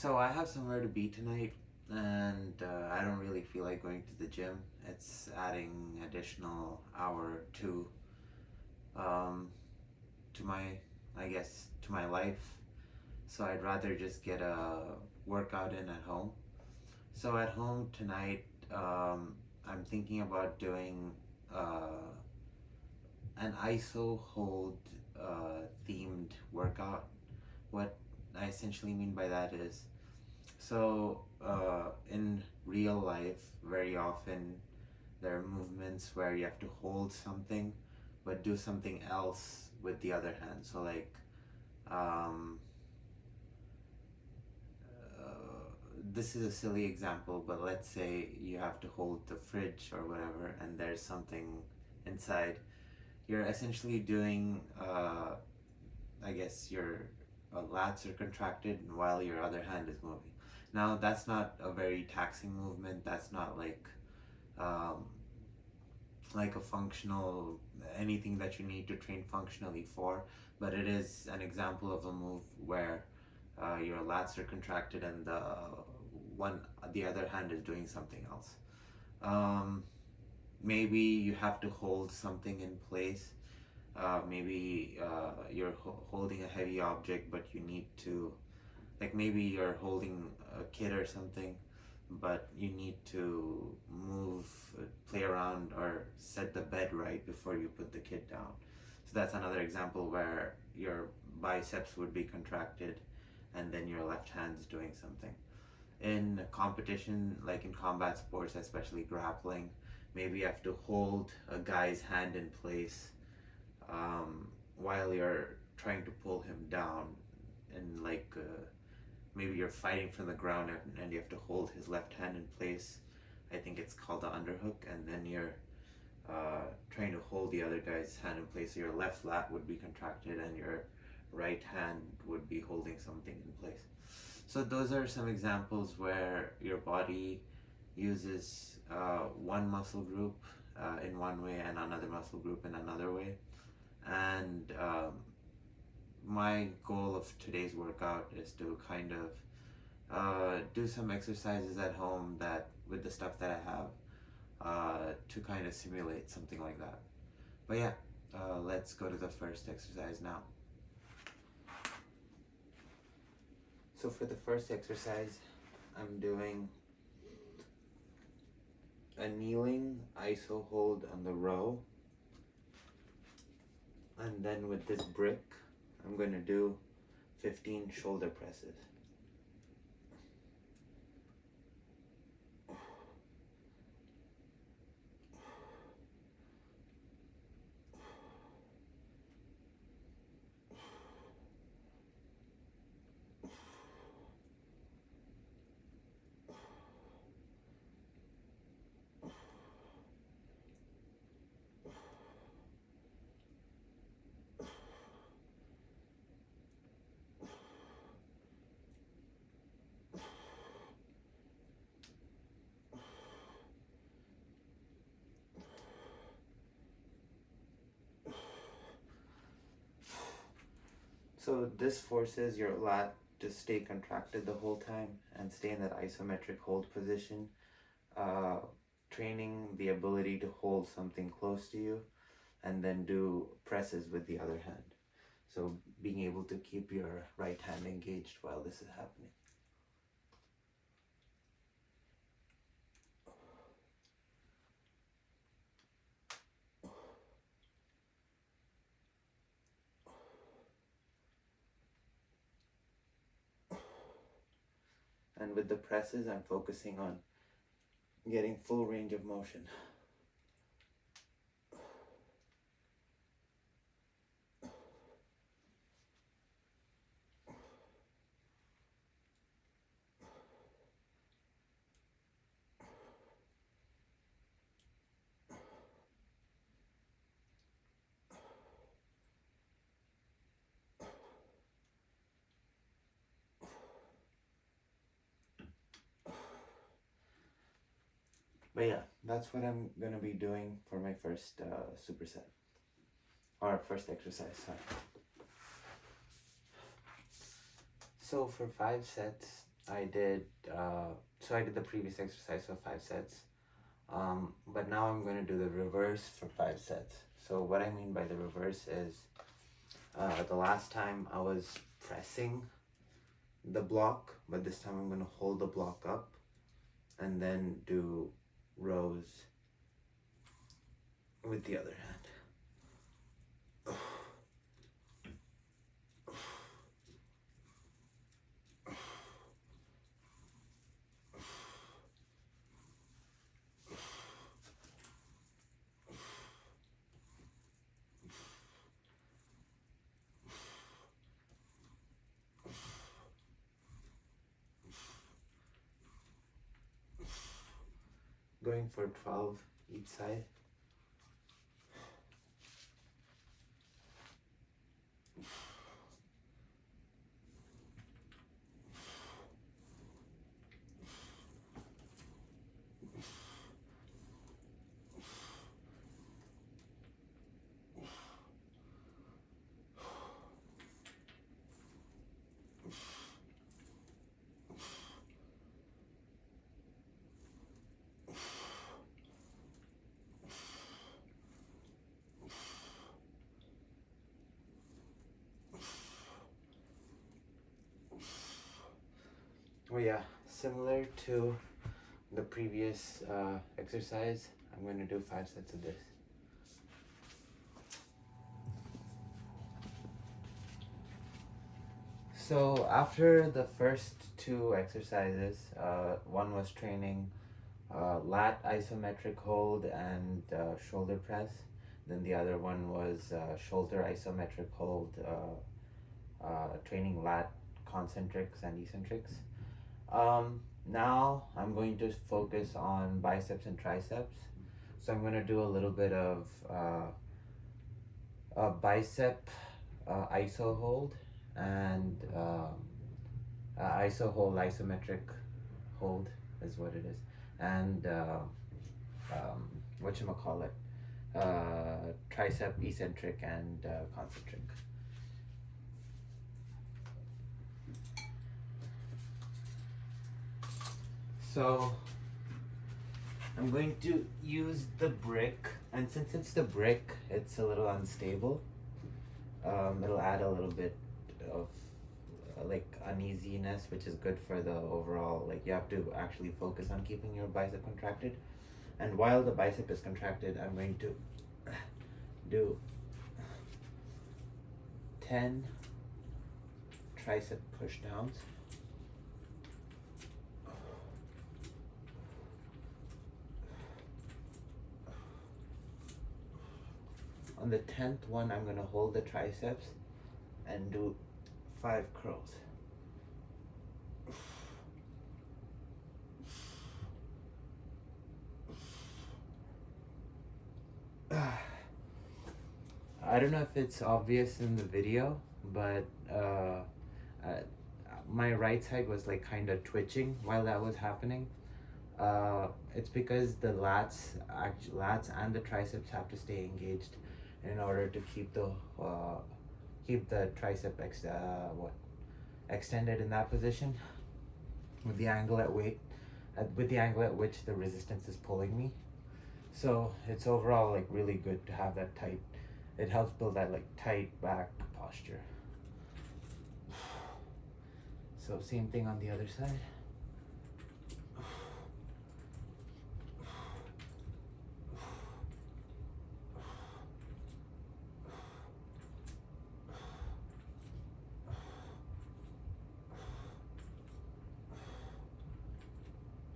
So I have somewhere to be tonight, and I don't really feel like going to the gym. It's adding additional hour or two um, to I guess, to my life. So I'd rather just get a workout in at home. So at home tonight, I'm thinking about doing uh, an ISO hold themed workout. What I essentially mean by that is, in real life, very often there are movements where you have to hold something but do something else with the other hand. Um, this is a silly example, but let's say you have to hold the fridge or whatever, and there's something inside. You're essentially doing, I guess, your lats are contracted while your other hand is moving. Now, that's not a very taxing movement. That's not um, like a functional anything that you need to train functionally for, but it is an example of a move where your lats are contracted and one the other hand is doing something else. um, Maybe you have to hold something in place. Maybe you're holding a heavy object, but you need to, like, maybe you're holding a kid or something, but you need to move, play around, or set the bed right before you put the kid down. So that's another example where your biceps would be contracted and then your left hand's doing something. In competition, like in combat sports, especially grappling, maybe you have to hold a guy's hand in place while you're trying to pull him down, and maybe you're fighting from the ground, and you have to hold his left hand in place. I think it's called the underhook, and then you're trying to hold the other guy's hand in place. So your left lat would be contracted, and your right hand would be holding something in place. So those are some examples where your body uses one muscle group in one way and another muscle group in another way. And my goal of today's workout is to kind of do some exercises at home that with the stuff that I have to kind of simulate something like that. But yeah, let's go to the first exercise now. So for the first exercise, I'm doing a kneeling iso hold on the row, and then with this brick, I'm going to do 15 shoulder presses. So this forces your lat to stay contracted the whole time and stay in that isometric hold position, uh, training the ability to hold something close to you and then do presses with the other hand. So being able to keep your right hand engaged while this is happening. And with the presses, I'm focusing on getting full range of motion. But yeah, that's what I'm gonna be doing for my first superset, or first exercise, sorry. So for 5 sets, I did, so I did the previous exercise for 5 sets. But now I'm going to do the reverse for 5 sets. So what I mean by the reverse is, the last time I was pressing the block, but this time I'm going to hold the block up and then do rows with the other hand. Going for 12 each side. Oh yeah, similar to the previous exercise, I'm going to do 5 sets of this. So after the first 2 exercises, one was training lat isometric hold and shoulder press. Then the other one was shoulder isometric hold, training lat concentrics and eccentrics. Now I'm going to focus on biceps and triceps. So I'm going to do a little bit of a bicep iso hold and iso hold, isometric hold is what it is, and whatchamacallit, tricep eccentric and concentric. So I'm going to use the brick, and since it's the brick, it's a little unstable. It'll add a little bit of like uneasiness, which is good for the overall, like you have to actually focus on keeping your bicep contracted. And while the bicep is contracted, I'm going to do 10 tricep push downs. On the 10th one, I'm going to hold the triceps and do 5 curls. I don't know if it's obvious in the video, but my right side was like kind of twitching while that was happening. It's because the lats and the triceps have to stay engaged in order to keep the tricep extended in that position with the angle at which the resistance is pulling me. So it's overall like really good to have that tight. It helps build that like tight back posture. So same thing on the other side.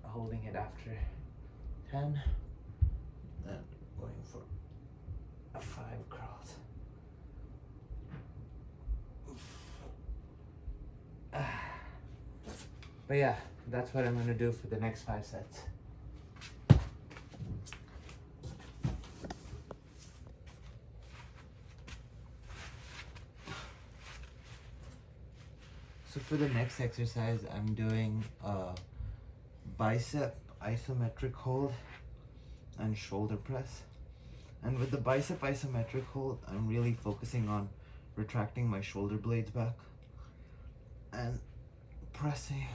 Holding it after 10, then going for 5 curls. But yeah, that's what I'm going to do for the next 5 sets. So for the next exercise, I'm doing bicep isometric hold and shoulder press. And with the bicep isometric hold, I'm really focusing on retracting my shoulder blades back and pressing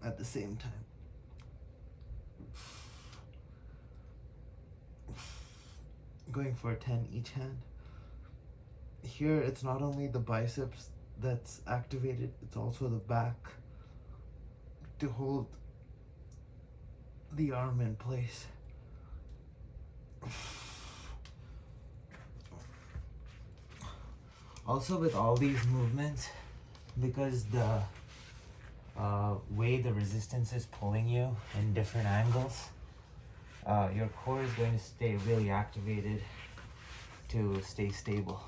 at the same time. Going for 10 each hand. Here it's not only the biceps that's activated, it's also the back to hold the arm in place. Also, with all these movements, because the way the resistance is pulling you in different angles, your core is going to stay really activated to stay stable.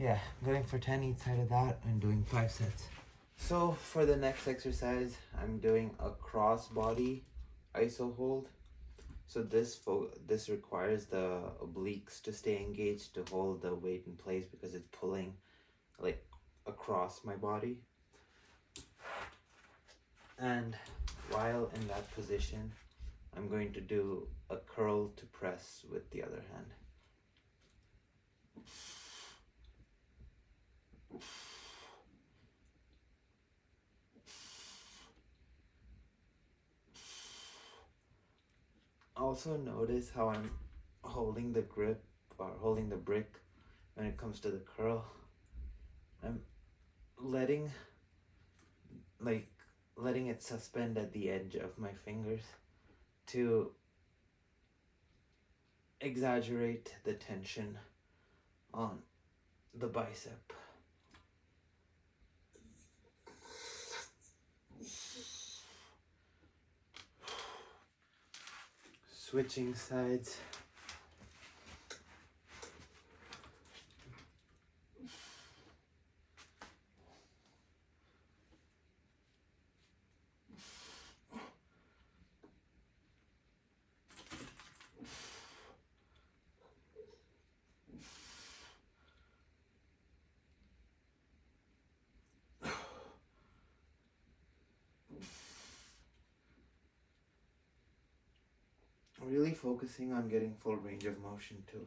Yeah, going for 10 each side of that and doing 5 sets. So for the next exercise, I'm doing a cross body iso hold. So this requires the obliques to stay engaged to hold the weight in place because it's pulling like across my body. And while in that position, I'm going to do a curl to press with the other hand. Also notice how I'm holding the grip or holding the brick when it comes to the curl. I'm letting it suspend at the edge of my fingers to exaggerate the tension on the bicep. Switching sides. Really focusing on getting full range of motion too.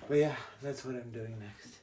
But yeah, that's what I'm doing next.